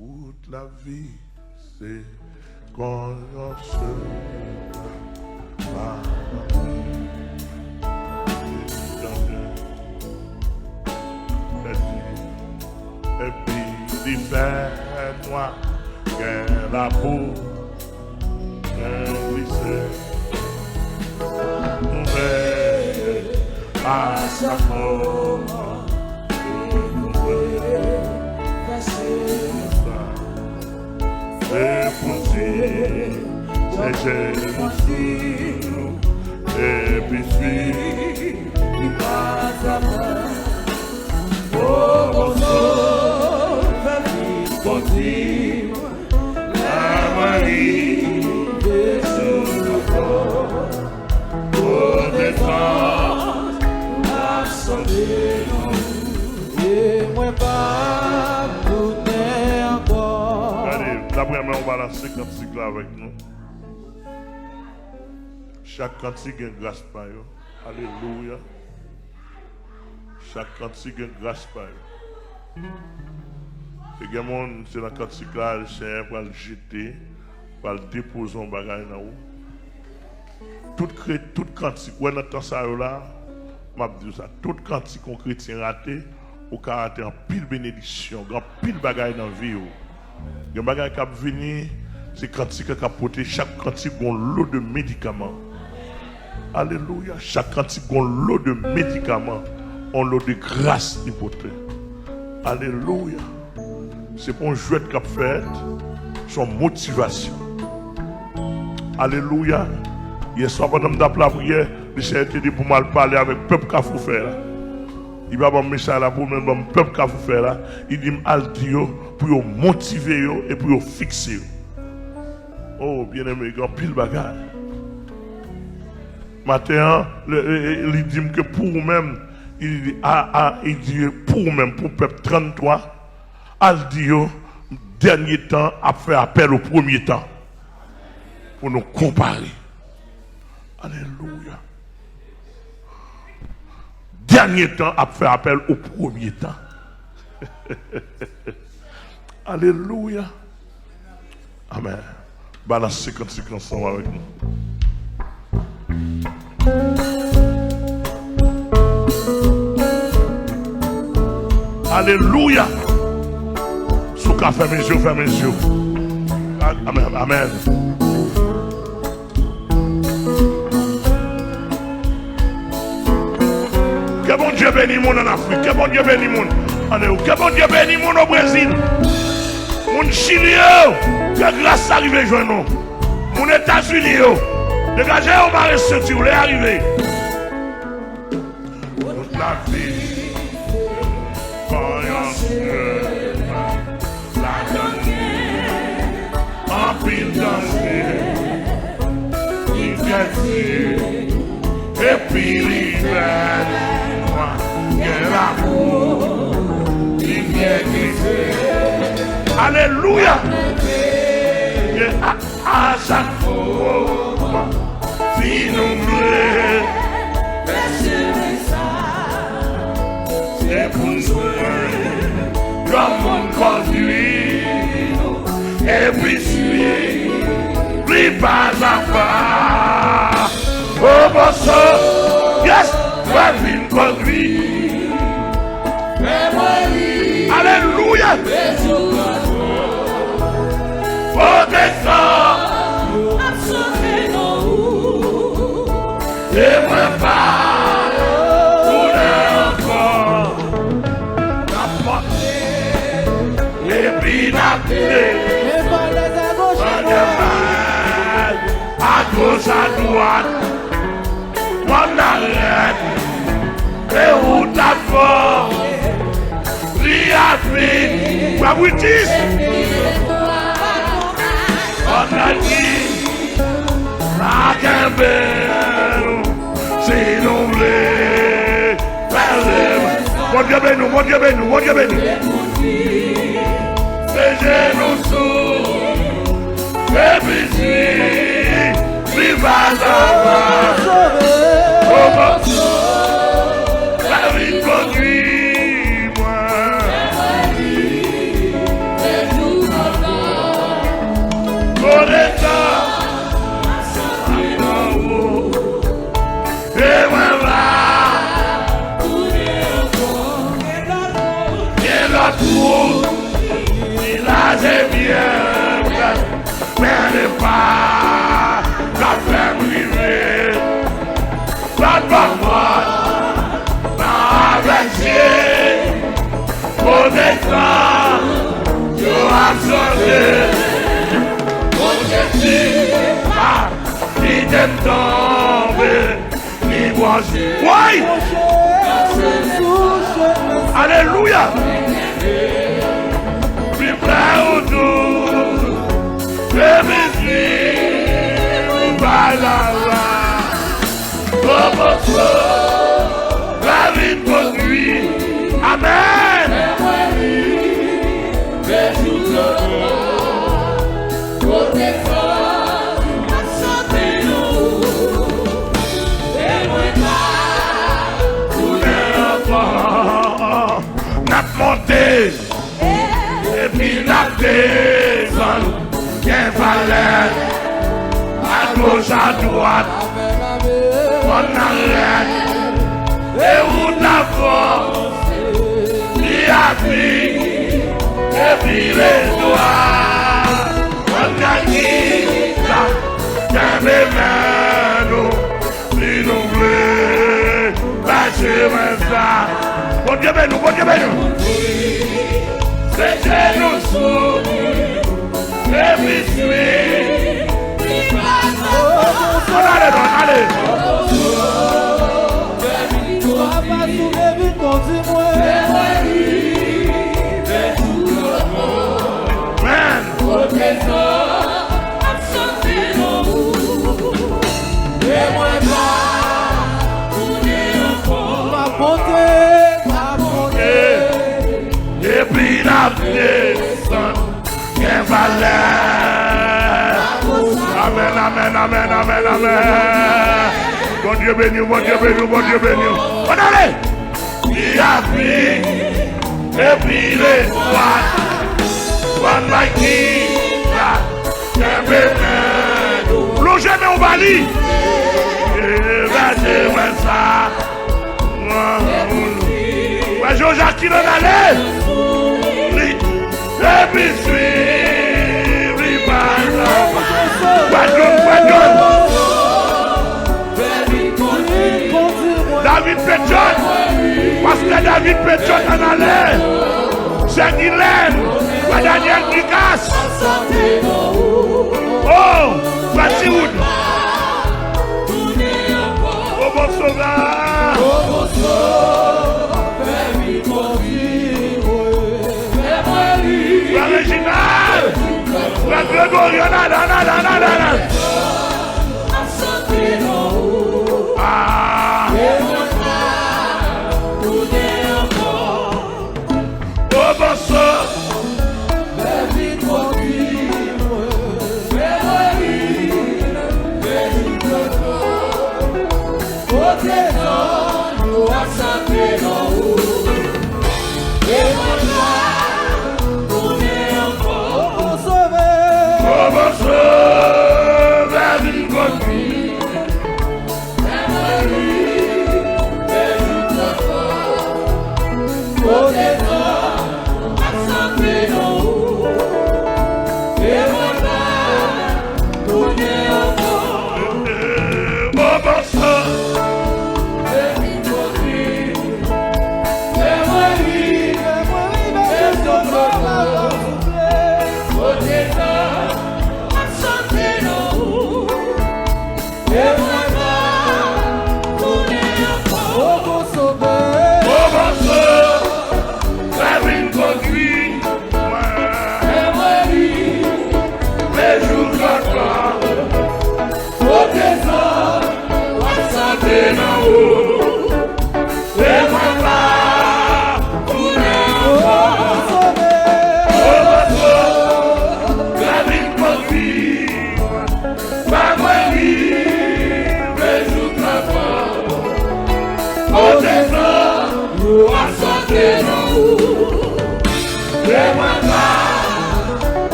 Toute la vie, c'est qu'on en sera. Et puis, il fait noir, qu'elle a beau, qu'elle glisse, à sa mort, et pour dire, c'est Jésus, et puis il va s'avoir. Oh, continue, la Marie de son corps, pour défendre la santé, et moi pas tourner encore. Allez, d'après moi, on va lancer cantique là avec nous. Chaque cantique est grâce par eux. Alléluia. Chaque cantique est grâce par eux. Et il y a des gens qui sont dans le cantique là, le Seigneur va le jeter, va le déposer en bagage dans haut. Tout cantique, où on entend ça là, je vais dire ça, tout cantique qu'on chrétien raté, au caractère en pile bénédiction, en pile bagage dans la vie. Il y a des bagages qui viennent, c'est cantique qui a porté, chaque cantique a un lot de médicaments. Alléluia, chaque cantique a un lot de médicaments, un lot de grâce hypothèque. Alléluia. C'est pour un jouet qu'a fait son motivation. Alléluia. Hier soir, pendant la prière, le Seigneur te dit pour mal parler avec le peuple qu'a fait là. Il va me message là pour le peuple qu'a fait là. Il dit al dire pour motiver et pour fixer. Oh, bien aimé, grand pile bagarre. Matin, il dit que pour vous-même, il dit pour vous-même, pour le peuple 33, al dit dernier temps a fait appel au premier temps pour nous comparer. Alléluia. Dernier temps a fait appel au premier temps. Alléluia. Amen. Balance 55 ensemble avec nous. Alléluia. Sous qu'à faire mes yeux, ferme mes yeux. Amen. Amen. Que bon Dieu bénisse mon en Afrique. Que bon Dieu bénisse mon en Europe. Que bon Dieu bénisse mon au Brésil. Mon Chili. Que grâce arrive joindre nous. Mon États-Unis. Dégagez, on va rester, vous allez arriver. Toute la vie, croyance, la donner, en pile danser, il et puis l'hiver, moi, que l'amour, il vient glisser. Alléluia! Et à chaque fois, si nous voulons, c'est pour nous, comme on conduit, et puis suivre, plus pas à pas. Oh bon sang, yes, va venir conduire. Alléluia. Oh descend, et moi pas, pour encore, la porte, et puis la clé, à gauche, à droite. On arrête et où ta force Afrique, quoi vous dites? On a dit à Gambel, si nous voulons, mon Dieu béni, mon Dieu béni, mon Dieu béni. Les genoux sous, les biscuits, vive à la vie conduit moi. c'est bien, mais n'est pas la femme privée. La parole, avec Dieu, pour des temps, tu as sauvé. Mon Jésus, il t'aime tomber, il voit. Oui! Alléluia! Plus près autour, je me suis, balala. La vie conduit. Amen. N'a monté et puis n'a descendu. Qu'un valeur à gauche à droite. On arrête et où la force qui applique et puis les doigts. On a dit ça, qu'un bébé nous, si nous voulons, lâchez ça. Bon Dieu béni, bon Dieu béni. C'est nous sous, et puis suis. Allez, allez. Et puis la descente, qu'un valeur. Amen, amen, amen, amen, amen. Bon Dieu béni, bon Dieu béni, bon Dieu béni. On allez. Il a pris, et puis les doigts. One like king, qu'un bébé. Plongez mais au Bali. Et va ça. Ouais, Jean-Jacques qui en allait. Et puis suivre, David Pétion, parce que David Pétion en allait. C'est Guylaine, Daniel Nikas. Oh, Batioud. Oh, bon sauveur. La Réginal. La Grégorio, Ah. Oh, bon sang.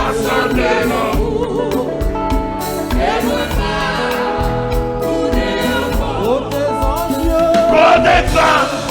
Descends, Connaissance